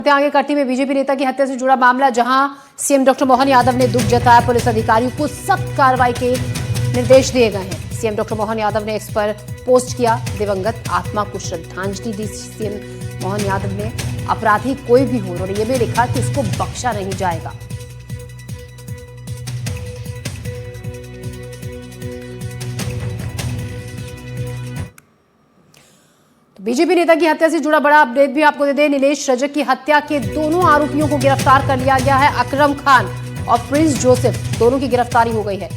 आगे कटनी में बीजेपी नेता की हत्या से जुड़ा मामला, जहां सीएम डॉक्टर मोहन यादव ने दुख जताया। पुलिस अधिकारियों को सख्त कार्रवाई के निर्देश दिए गए हैं। सीएम डॉक्टर मोहन यादव ने एक्स पर पोस्ट किया, दिवंगत आत्मा को श्रद्धांजलि दी। सीएम मोहन यादव ने अपराधी कोई भी हो, उन्होंने ये भी लिखा कि इसको बख्शा नहीं जाएगा। बीजेपी नेता की हत्या से जुड़ा बड़ा अपडेट भी आपको दे दें। नीलेश रजक की हत्या के दोनों आरोपियों को गिरफ्तार कर लिया गया है। अकरम खान और प्रिंस जोसेफ, दोनों की गिरफ्तारी हो गई है।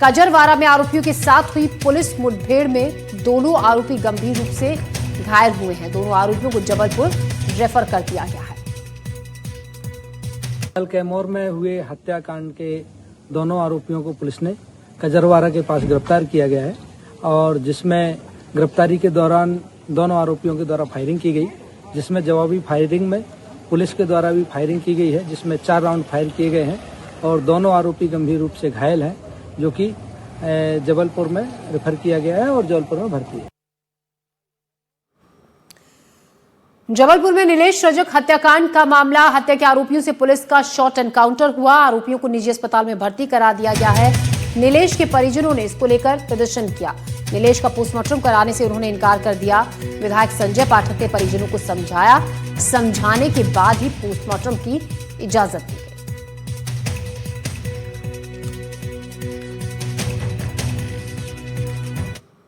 कजरवाड़ा में आरोपियों के साथ हुई पुलिस मुठभेड़ में दोनों आरोपी गंभीर रूप से घायल हुए हैं। दोनों आरोपियों को जबलपुर रेफर कर दिया गया है। कल कैमूर में हुए हत्याकांड के दोनों आरोपियों को पुलिस ने कजरवाड़ा के पास गिरफ्तार किया गया है, और जिसमें गिरफ्तारी के दौरान दोनों आरोपियों के द्वारा फायरिंग की गई, जिसमें जवाबी फायरिंग में पुलिस के द्वारा भी फायरिंग की गई है, जिसमें 4 राउंड फायर किए गए हैं और दोनों आरोपी गंभीर रूप से घायल हैं, जो कि जबलपुर में रेफर किया गया है और जबलपुर में भर्ती है। जबलपुर में नीलेश रजक हत्याकांड का मामला, हत्या के आरोपियों से पुलिस का शॉर्ट एनकाउंटर हुआ। आरोपियों को निजी अस्पताल में भर्ती करा दिया गया है। नीलेश के परिजनों ने इसको लेकर प्रदर्शन किया। नीलेश का पोस्टमार्टम कराने से उन्होंने इनकार कर दिया। विधायक संजय पाठक ने परिजनों को समझाया, समझाने के बाद ही पोस्टमार्टम की इजाजत दी।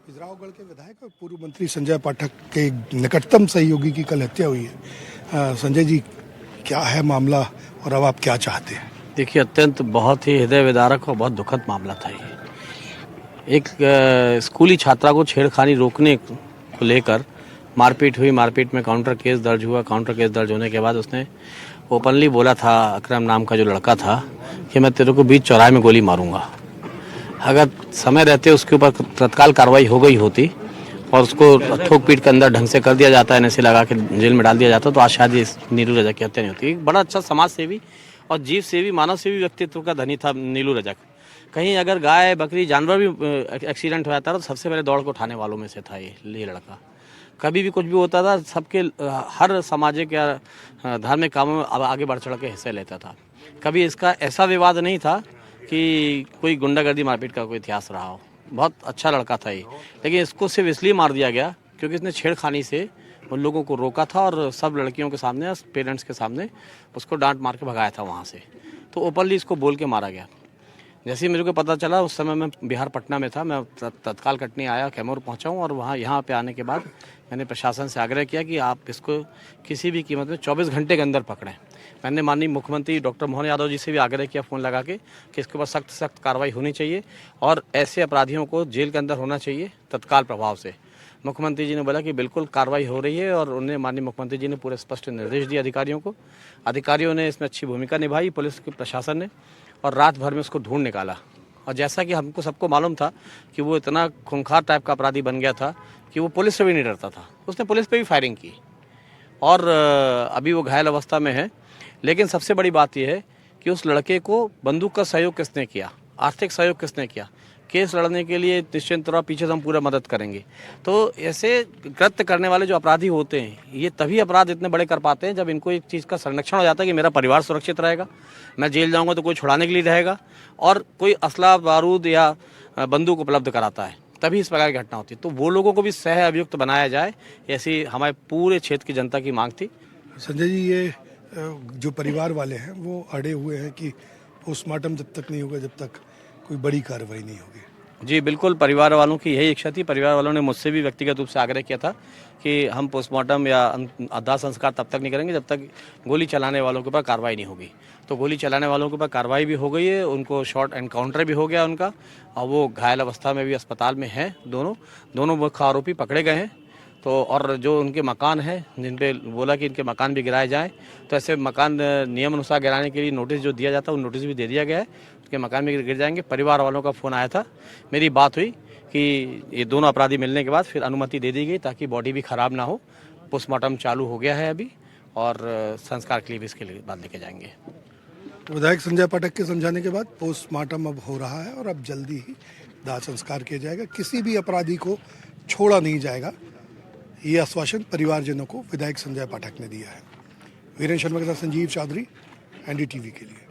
पिजरावगढ़ के विधायक और पूर्व मंत्री संजय पाठक के निकटतम सहयोगी की कल हत्या हुई है। संजय जी, क्या है मामला और अब आप क्या चाहते हैं? देखिए, अत्यंत बहुत ही हृदय विदारक और बहुत दुखद मामला था ये। एक स्कूली छात्रा को छेड़खानी रोकने को लेकर मारपीट हुई। मारपीट में काउंटर केस दर्ज हुआ। काउंटर केस दर्ज होने के बाद उसने ओपनली बोला था, अकरम नाम का जो लड़का था, कि मैं तेरे को बीच चौराहे में गोली मारूंगा। अगर समय रहते उसके ऊपर तत्काल कार्रवाई हो गई होती और उसको थोक पीट के अंदर ढंग से कर दिया जाता, NSA लगा के जेल में डाल दिया जाता, तो आज शायद ये नीलू रजक की हत्या नहीं होती। एक बड़ा अच्छा समाज सेवी और जीव सेवी, मानव सेवी व्यक्तित्व का धनी था नीलू रजक। कहीं अगर गाय बकरी जानवर भी एक्सीडेंट हो जाता था तो सबसे पहले दौड़ को उठाने वालों में से था ये लड़का। कभी भी कुछ भी होता था, सबके हर सामाजिक या धार्मिक कामों में आगे बढ़ चढ़ के हिस्से लेता था। कभी इसका ऐसा विवाद नहीं था कि कोई गुंडागर्दी मारपीट का कोई इतिहास रहा हो। बहुत अच्छा लड़का था ये, लेकिन इसको सिर्फ इसलिए मार दिया गया क्योंकि इसने छेड़खानी से उन लोगों को रोका था और सब लड़कियों के सामने, पेरेंट्स के सामने उसको डांट मार के भगाया था वहाँ से। तो ओपनली इसको बोल के मारा गया। जैसे ही मेरे को पता चला, उस समय मैं बिहार पटना में था, मैं तत्काल कटनी आया, कैमूर पहुंचा हूं, और वहां यहाँ पे आने के बाद मैंने प्रशासन से आग्रह किया कि आप इसको किसी भी कीमत में 24 घंटे के अंदर पकड़ें। मैंने माननीय मुख्यमंत्री डॉक्टर मोहन यादव जी से भी आग्रह किया फ़ोन लगा के कि इसके ऊपर सख्त कार्रवाई होनी चाहिए और ऐसे अपराधियों को जेल के अंदर होना चाहिए तत्काल प्रभाव से। मुख्यमंत्री जी ने बोला कि बिल्कुल कार्रवाई हो रही है, और उन्हें माननीय मुख्यमंत्री जी ने पूरे स्पष्ट निर्देश दिए अधिकारियों को। अधिकारियों ने इसमें अच्छी भूमिका निभाई, पुलिस के प्रशासन ने, और रात भर में उसको ढूंढ निकाला। और जैसा कि हमको सबको मालूम था कि वो इतना खूंखार टाइप का अपराधी बन गया था कि वो पुलिस से भी नहीं डरता था। उसने पुलिस पे भी फायरिंग की और अभी वो घायल अवस्था में है। लेकिन सबसे बड़ी बात यह है कि उस लड़के को बंदूक का सहयोग किसने किया, आर्थिक सहयोग किसने किया, केस लड़ने के लिए निश्चिंत तौर पीछे से हम पूरा मदद करेंगे। तो ऐसे कृत्य करने वाले जो अपराधी होते हैं, ये तभी अपराध इतने बड़े कर पाते हैं जब इनको एक चीज़ का संरक्षण हो जाता है कि मेरा परिवार सुरक्षित रहेगा, मैं जेल जाऊंगा तो कोई छुड़ाने के लिए रहेगा, और कोई असला बारूद या बंदूक उपलब्ध कराता है, तभी इस प्रकार की घटना होती है। तो वो लोगों को भी सह अभियुक्त बनाया जाए, ऐसी हमारे पूरे क्षेत्र की जनता की मांग थी। संजय जी, ये जो परिवार वाले हैं वो अड़े हुए हैं कि पोस्टमार्टम जब तक नहीं होगा, जब तक कोई बड़ी कार्रवाई नहीं होगी। जी बिल्कुल, परिवार वालों की यही इच्छा थी। परिवार वालों ने मुझसे भी व्यक्तिगत रूप से आग्रह किया था कि हम पोस्टमार्टम या दाह संस्कार तब तक नहीं करेंगे जब तक गोली चलाने वालों के ऊपर कार्रवाई नहीं होगी। तो गोली चलाने वालों के ऊपर कार्रवाई भी हो गई है, उनको शॉर्ट एनकाउंटर भी हो गया उनका, और वो घायल अवस्था में भी अस्पताल में हैं। दोनों मुख्य आरोपी पकड़े गए हैं। तो और जो उनके मकान हैं, जिन पे बोला कि इनके मकान भी गिराए जाएँ, तो ऐसे मकान नियम अनुसार गिराने के लिए नोटिस जो दिया जाता है, वो नोटिस भी दे दिया गया है, के मकान में गिर जाएंगे। परिवार वालों का फ़ोन आया था, मेरी बात हुई कि ये दोनों अपराधी मिलने के बाद फिर अनुमति दे दी गई ताकि बॉडी भी ख़राब ना हो। पोस्टमार्टम चालू हो गया है अभी, और संस्कार के लिए भी इसके बाद लेके जाएंगे। विधायक संजय पाठक के समझाने के बाद पोस्टमार्टम अब हो रहा है और अब जल्दी ही दाह संस्कार किया जाएगा। किसी भी अपराधी को छोड़ा नहीं जाएगा, ये आश्वासन परिवारजनों को विधायक संजय पाठक ने दिया है। वीरेंद्र शर्मा के साथ संजीव चौधरी, NDTV के लिए।